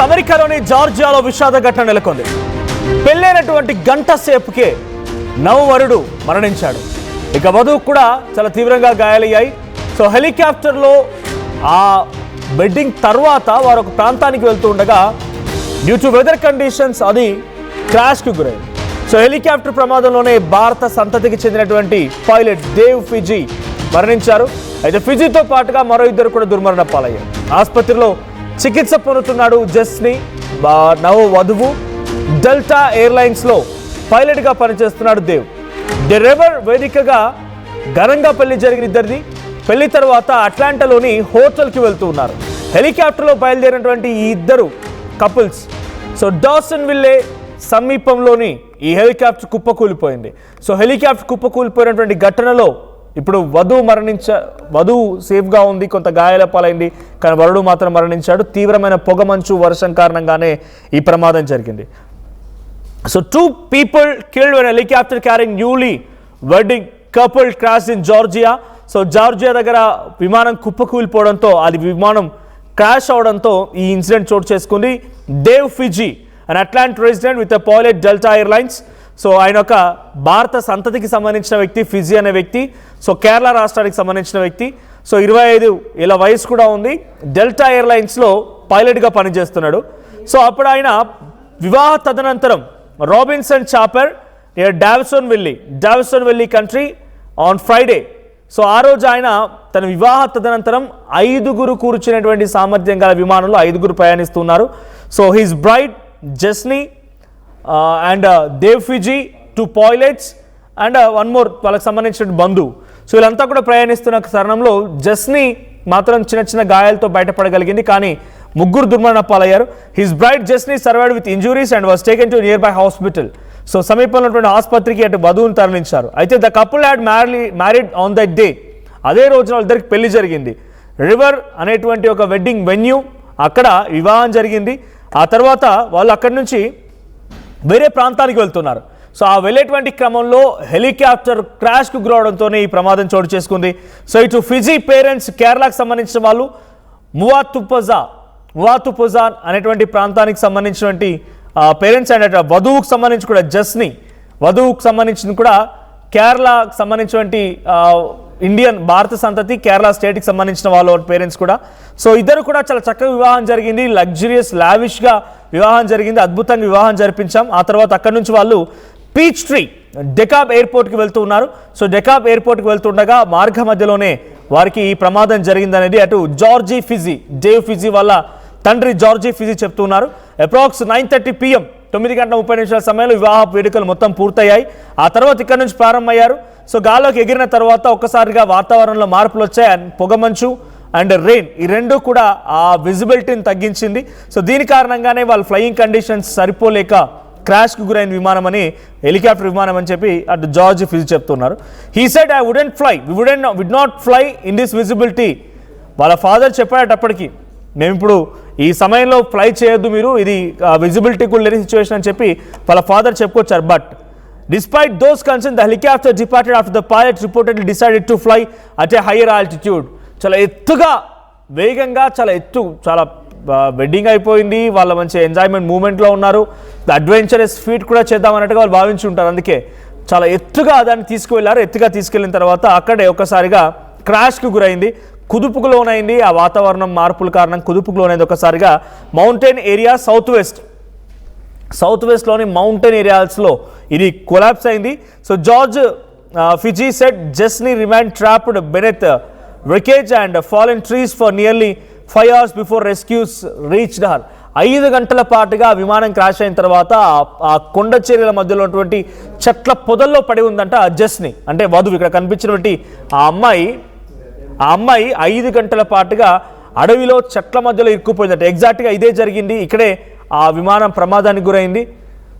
అమెరికాలోని జార్జియాలో విషాద ఘటన నెలకొంది. పెళ్ళైనటువంటి గంట సేపుకే నవవరుడు మరణించాడు. ఇక వధువు కూడా చాలా తీవ్రంగా గాయాలయ్యాయి. సో హెలికాప్టర్లో ఆ వెడ్డింగ్ తర్వాత వారు ఒక ప్రాంతానికి వెళ్తూ ఉండగా డ్యూ టు వెదర్ కండిషన్స్ అది క్రాష్కి గురైంది. సో హెలికాప్టర్ ప్రమాదంలోనే భారత సంతతికి చెందినటువంటి పైలట్ దేవ్ ఫిజీ మరణించారు. అయితే ఫిజీతో పాటుగా మరో ఇద్దరు కూడా దుర్మరణ పాలయ్యారు. ఆసుపత్రిలో చికిత్స పొందుతున్నాడు జస్ని. నవ వధువు డెల్టా ఎయిర్లైన్స్లో పైలట్గా పనిచేస్తున్నాడు దేవ్. డెరెవర్ వేదికగా ఘనంగా పెళ్లి జరిగిన ఇద్దరిది. పెళ్లి తర్వాత అట్లాంటాలోని హోటల్కి వెళ్తూ ఉన్నారు. హెలికాప్టర్లో బయలుదేరినటువంటి ఈ ఇద్దరు కపుల్స్ సో డాసన్ విల్లే సమీపంలోని ఈ హెలికాప్టర్ కుప్పకూలిపోయింది. సో హెలికాప్టర్ కుప్పకూలిపోయినటువంటి ఘటనలో ఇప్పుడు వధువు సేఫ్గా ఉంది, కొంత గాయాల పాలైంది, కానీ వరుడు మాత్రం మరణించాడు. తీవ్రమైన పొగమంచు వర్షం కారణంగానే ఈ ప్రమాదం జరిగింది. So 2 people killed when helicopter carrying newly wedding couple crashed in Georgia. So Georgia దగ్గర విమానం కుప్పకూలిపోవడంతో అది విమానం క్రాష్ అవడంతో ఈ ఇన్సిడెంట్ చోటు చేసుకుంది. Dev Fiji and Atlanta resident with pilot Delta Airlines. So ఆయన ఒక భారత సంతతికి సంబంధించిన వ్యక్తి, ఫిజీ అనే వ్యక్తి. సో కేరళ రాష్ట్రానికి సంబంధించిన వ్యక్తి. సో 25 ఏళ్ల వయసు కూడా ఉంది. డెల్టా ఎయిర్లైన్స్లో పైలట్గా పనిచేస్తున్నాడు. సో అప్పుడు ఆయన వివాహ తదనంతరం Robinson chopper Davison valley country on Friday. So ఆ రోజు ఆయన తన వివాహ తదనంతరం 5 కూర్చునేటువంటి సామర్థ్యం గల విమానంలో 5 ప్రయాణిస్తున్నారు. So his bride Jasni and Dev Fiji 2 pilots and 1 more వాళ్ళకి సంబంధించిన బంధువు. సో వీళ్ళంతా కూడా ప్రయాణిస్తున్న తరుణంలో జస్ని మాత్రం చిన్న గాయాలతో బయటపడగలిగింది, కానీ 3 దుర్మరణ పాలయ్యారు. His bride Jasni survived with injuries and was taken to nearby hospital. So సమీపంలో ఉన్నటువంటి ఆసుపత్రికి అటు వధువును తరలించారు. అయితే the couple had married on that day. అదే రోజున వాళ్ళిద్దరికి పెళ్లి జరిగింది. రివర్ అనేటువంటి ఒక వెడ్డింగ్ వెన్యూ, అక్కడ వివాహం జరిగింది. ఆ తర్వాత వాళ్ళు అక్కడి నుంచి వేరే ప్రాంతానికి వెళ్తున్నారు. సో ఆ వెళ్ళేటువంటి క్రమంలో హెలికాప్టర్ క్రాష్కు గురవడంతోనే ఈ ప్రమాదం చోటు చేసుకుంది. సో ఇటు ఫిజీ పేరెంట్స్ కేరళకు సంబంధించిన వాళ్ళు మువాతుపుజా అనేటువంటి ప్రాంతానికి సంబంధించినటువంటి పేరెంట్స్ అండ్ అటు వధువుకు సంబంధించి కూడా జస్ని, వధువుకు సంబంధించిన కూడా కేరళకు సంబంధించినటువంటి ఇండియన్ భారత సంతతి కేరళ స్టేట్కి సంబంధించిన వాళ్ళ పేరెంట్స్ కూడా. సో ఇద్దరు కూడా చాలా చక్కగా వివాహం జరిగింది. లగ్జరియస్ లావిష్గా వివాహం జరిగింది. అద్భుతంగా వివాహం జరిపించాం. ఆ తర్వాత అక్కడి నుంచి వాళ్ళు పీచ్ ట్రీ డెకాబ్ ఎయిర్పోర్ట్కి వెళ్తూ ఉన్నారు. సో డెకాబ్ ఎయిర్పోర్ట్కి వెళ్తుండగా మార్గ మధ్యలోనే వారికి ఈ ప్రమాదం జరిగిందనేది అటు జార్జీ ఫిజీ, దేవ్ ఫిజీ వాళ్ళ తండ్రి జార్జీ ఫిజీ చెప్తున్నారు. అప్రాక్స్ 9:30 PM 9:30 సమయంలో వివాహ వేడుకలు మొత్తం పూర్తయ్యాయి. ఆ తర్వాత ఇక్కడ నుంచి ప్రారంభమయ్యారు. సో గాల్లోకి ఎగిరిన తర్వాత ఒక్కసారిగా వాతావరణంలో మార్పులు వచ్చాయి. పొగమంచు అండ్ రెయిన్, ఈ రెండు కూడా ఆ విజిబిలిటీని తగ్గించింది. సో దీని కారణంగానే వాళ్ళ ఫ్లయింగ్ కండిషన్స్ సరిపోలేక క్రాష్కి గురైన విమానం అని, హెలికాప్టర్ విమానం అని చెప్పి అటు జార్జ్ ఫిజీ చెప్తున్నారు. He said I wouldn't fly, would not fly in this visibility. వాళ్ళ ఫాదర్ చెప్పేటప్పటికి మేము ఇప్పుడు ఈ సమయంలో ఫ్లై చేయొద్దు మీరు, ఇది విజిబిలిటీ కూడా లేని సిచ్యువేషన్ అని చెప్పి వాళ్ళ ఫాదర్ చెప్పుకొచ్చారు. But despite those concern the helicopter departed after the pilot reportedly decided to fly at a hire altitude. చాలా ఎత్తుగా, వేగంగా, చాలా వెడ్డింగ్ అయిపోయింది, వాళ్ళ మంచి ఎంజాయ్మెంట్ మూమెంట్లో ఉన్నారు, అడ్వెంచరస్ ఫీట్ కూడా చేద్దామన్నట్టుగా వాళ్ళు భావించి ఉంటారు. అందుకే చాలా ఎత్తుగా దాన్ని తీసుకువెళ్ళారు. ఎత్తుగా తీసుకెళ్ళిన తర్వాత అక్కడే ఒక్కసారిగా క్రాష్కి గురైంది, కుదుపుకు లోనైంది. ఆ వాతావరణం మార్పుల కారణం కుదుపుకు లోనైంది. ఒకసారిగా మౌంటైన్ ఏరియా సౌత్ వెస్ట్లోని మౌంటైన్ ఏరియాస్లో ఇది కొలాప్స్ అయింది. So George Fiji said Jasni remain trapped beneath wreckage and fallen trees for nearly 5 hours before rescues reached her. 5 గంటల పాటుగా విమానం క్రాష్ అయిన తర్వాత ఆ కొండ చర్యల మధ్యలో ఉన్నటువంటి చెట్ల పొదల్లో పడి ఉందంట జస్ని, అంటే వధువు. ఇక్కడ కనిపించినటువంటి ఆ అమ్మాయి 5 గంటల పాటుగా అడవిలో చెట్ల మధ్యలో ఇరుక్కుపోయిందంట. ఎగ్జాక్ట్గా ఇదే జరిగింది. ఇక్కడే ఆ విమానం ప్రమాదానికి గురైంది.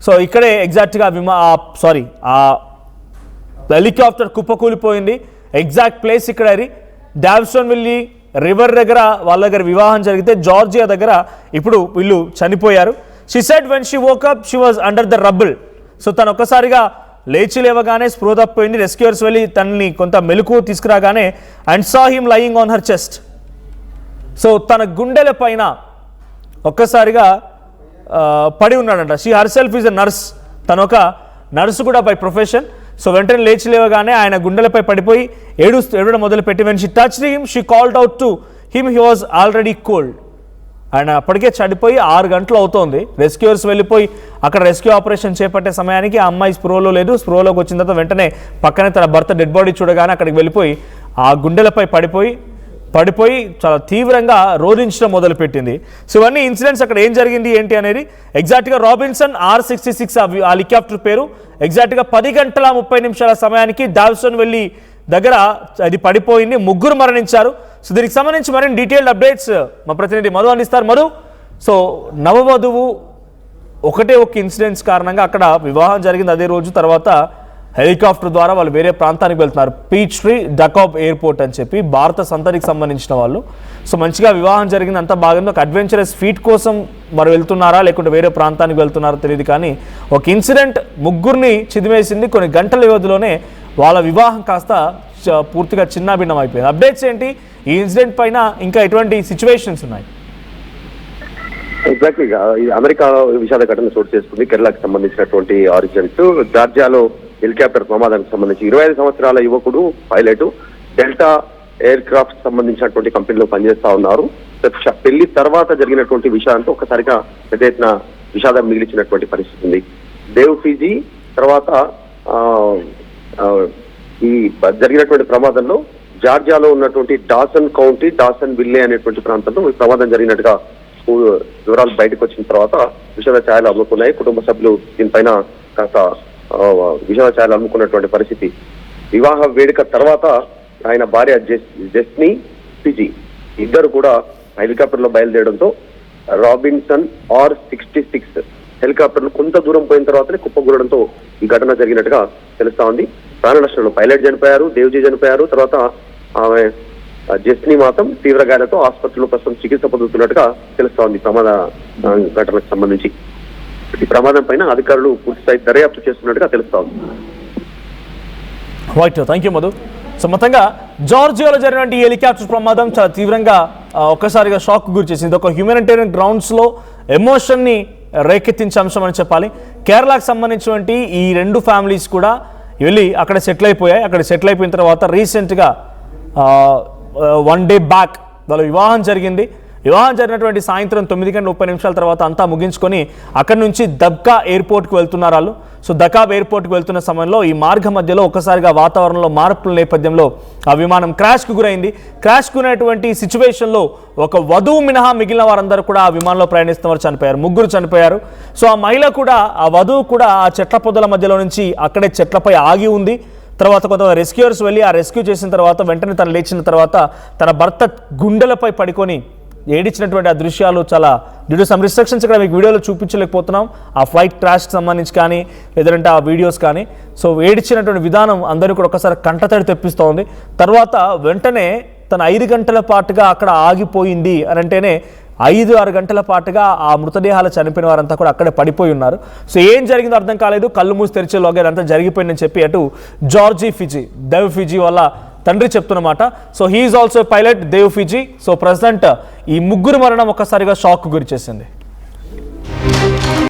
సో ఇక్కడే ఎగ్జాక్ట్గా ఆ హెలికాప్టర్ కుప్పకూలిపోయింది. ఎగ్జాక్ట్ ప్లేస్ ఇక్కడ డావిసన్ వెల్లీ రివర్ దగ్గర వాళ్ళ దగ్గర వివాహం జరిగితే జార్జియా దగ్గర ఇప్పుడు వీళ్ళు చనిపోయారు. She said when she woke up she was under the rubble. So తను ఒక్కసారిగా లేచి లేవగానే స్పృహ తప్పిపోయింది. రెస్క్యూర్స్ వెళ్ళి తనని కొంత మెలకు తీసుకురాగానే and saw him lying on her chest. So తన గుండెల పైన ఒక్కసారిగా పడి ఉన్నాడంట. She herself is a nurse, తను ఒక నర్సు కూడా బై ప్రొఫెషన్. సో వెంటనే లేచి లేవగానే ఆయన గుండెలపై పడిపోయి ఏడవడం మొదలుపెట్టి when she touched him she called out to him, he was already cold. ఆయన అప్పటికే చనిపోయి 6 గంటలు అవుతోంది. రెస్క్యూర్స్ వెళ్ళిపోయి అక్కడ రెస్క్యూ ఆపరేషన్ చేపట్టే సమయానికి ఆ అమ్మాయి స్పృహలో లేదు. స్పృహలోకి వచ్చిన తర్వాత వెంటనే పక్కనే తన భర్త డెడ్ బాడీ చూడగానే అక్కడికి వెళ్ళిపోయి ఆ గుండెలపై పడిపోయి చాలా తీవ్రంగా రోధించడం మొదలుపెట్టింది. సో ఇవన్నీ ఇన్సిడెంట్స్ అక్కడ ఏం జరిగింది ఏంటి అనేది ఎగ్జాక్ట్గా రాబిన్సన్ R66 ఆ హెలికాప్టర్ పేరు. ఎగ్జాక్ట్గా 10 గంటల 30 నిమిషాల సమయానికి డాల్సన్ వెళ్ళి దగ్గర అది పడిపోయింది. 3 మరణించారు. సో దీనికి సంబంధించి మరిన్ని డీటెయిల్డ్ అప్డేట్స్ మా ప్రతినిధి మధు అందిస్తారు. మధు, సో నవవధువు ఒక ఇన్సిడెంట్స్ కారణంగా అక్కడ వివాహం జరిగింది అదే రోజు, తర్వాత హెలికాప్టర్ ద్వారా వాళ్ళు వేరే ప్రాంతానికి వెళ్తున్నారు, పీచ్ట్రీ డకాబ్ ఎయిర్పోర్ట్ అని చెప్పి, భారత సంతతికి సంబంధించిన వాళ్ళు. సో మంచిగా వివాహం జరిగింది, అంతా బాగుంది. ఒక అడ్వెంచరస్ ఫీట్ కోసం మరి వెళ్తున్నారా లేకుంటే వేరే ప్రాంతానికి వెళ్తున్నారో తెలియదు, కానీ ఒక ఇన్సిడెంట్ 3 చిదిమేసింది. కొన్ని గంటల వ్యవధిలోనే వాళ్ళ వివాహం కాస్త పూర్తిగా చిన్నాభిన్నం అయిపోయింది. అప్డేట్స్ ఏంటి ఈ ఇన్సిడెంట్ పైన, ఇంకా ఎటువంటి సిచ్యువేషన్స్ ఉన్నాయి? ఎగ్జాక్ట్లీగా అమెరికా విషాద ఘటన చోటు చేసుకుంది. కేరళకు సంబంధించినటువంటి ఆరిజిన్స్ జార్జియాలో హెలికాప్టర్ ప్రమాదానికి సంబంధించి 25 సంవత్సరాల యువకుడు పైలట్ డెల్టా ఎయిర్ క్రాఫ్ట్ సంబంధించినటువంటి కంపెనీలో పనిచేస్తా ఉన్నారు. పెళ్లి తర్వాత జరిగినటువంటి విషయాలతో ఒక్కసారిగా పెద్ద ఎత్తున విషాదం మిగిలిచినటువంటి పరిస్థితి ఉంది. దేవ్ ఫీజీ తర్వాత ఈ జరిగినటువంటి ప్రమాదంలో జార్జియాలో ఉన్నటువంటి డాసన్ కౌంటీ డాసన్ విల్లే అనేటువంటి ప్రాంతంలో ఈ ప్రమాదం జరిగినట్టుగా వివరాలు బయటకు వచ్చిన తర్వాత విషాద ఛాయలు అమ్ముకున్నాయి. కుటుంబ సభ్యులు దీనిపైన కాస్త విషాద ఛాయలు అమ్ముకున్నటువంటి పరిస్థితి. వివాహ వేడుక తర్వాత ఆయన భార్య జెస్నీ ఫిజీ ఇద్దరు కూడా హెలికాప్టర్ లో బయలుదేరడంతో రాబిన్సన్ R66 హెలికాప్టర్లు కొంత దూరం పోయిన తర్వాతనే కుప్పకూలడంతో ఈ ఘటన జరిగినట్టుగా తెలుస్తా ఉంది. ప్రాణ నష్టంలో పైలట్ చనిపోయారు, దేవ్జీ చనిపోయారు. తర్వాత ఆమె జెస్నీ మాత్రం తీవ్ర గాయాలతో ఆసుపత్రిలో ప్రస్తుతం చికిత్స పొందుతున్నట్టుగా తెలుస్తా ఉంది. ప్రమాద ఘటనకు సంబంధించి ఈ ప్రమాదం పైన అధికారులు పూర్తిస్థాయి దర్యాప్తు చేస్తున్నట్టుగా తెలుస్తా ఉంది. Thank you Madhu. సో మొత్తంగా జార్జియాలో జరిగినటువంటి ఈ హెలికాప్టర్ ప్రమాదం చాలా తీవ్రంగా ఒక్కసారిగా షాక్ గురి చేసింది. ఒక హ్యూమానిటేరియన్ గ్రౌండ్స్లో ఎమోషన్ని రేకెత్తించే అంశం అని చెప్పాలి. కేరళకు సంబంధించినటువంటి ఈ 2 ఫ్యామిలీస్ కూడా వెళ్ళి అక్కడ సెటిల్ అయిపోయాయి. అక్కడ సెటిల్ అయిపోయిన తర్వాత రీసెంట్గా 1 డే బ్యాక్ వాళ్ళ వివాహం జరిగింది. వివాహం జరిగినటువంటి సాయంత్రం 9:30 తర్వాత అంతా ముగించుకొని అక్కడి నుంచి దబ్కా ఎయిర్పోర్ట్కి వెళ్తున్నారు వాళ్ళు. సో దకాబ్ ఎయిర్పోర్ట్కి వెళ్తున్న సమయంలో ఈ మార్గ మధ్యలో ఒక్కసారిగా వాతావరణంలో మార్పుల నేపథ్యంలో ఆ విమానం క్రాష్కు గురైంది. క్రాష్కు గురైనటువంటి సిచ్యువేషన్లో ఒక వధువు మినహా మిగిలిన వారందరూ కూడా ఆ విమానంలో ప్రయాణిస్తున్న వారు చనిపోయారు. 3 చనిపోయారు. సో ఆ మహిళ కూడా, ఆ వధువు కూడా ఆ చెట్ల పొదల మధ్యలో నుంచి అక్కడే చెట్లపై ఆగి ఉంది. తర్వాత కొంత రెస్క్యూర్స్ వెళ్ళి ఆ రెస్క్యూ చేసిన తర్వాత వెంటనే తను లేచిన తర్వాత తన భర్త గుండెలపై పడుకొని ఏడిచినటువంటి ఆ దృశ్యాలు చాలా డ్యూ టు సమ్ రిస్ట్రిక్షన్స్ ఇక్కడ మీకు వీడియోలో చూపించలేకపోతున్నాం. ఆ ఫ్లైట్ క్రాష్కి సంబంధించి కానీ లేదంటే ఆ వీడియోస్ కానీ. సో ఏడిచినటువంటి విధానం అందరూ కూడా ఒకసారి కంటతడి తెప్పిస్తూ ఉంది. తర్వాత వెంటనే తన 5 గంటల పాటుగా అక్కడ ఆగిపోయింది అని అంటేనే 5-6 గంటల పాటుగా ఆ మృతదేహాలు చనిపోయిన వారంతా కూడా అక్కడే పడిపోయి ఉన్నారు. సో ఏం జరిగిందో అర్థం కాలేదు. కళ్ళు మూసి తెరిచేలోగా అంతా జరిగిపోయిందని చెప్పి అటు దేవ్ ఫిజీ వల్ల తండ్రి చెప్తున్నమాట. So he is also pilot Dev Fiji. So present ఈ 3 మరణం ఒక్కసారిగా షాక్ గురి చేసింది.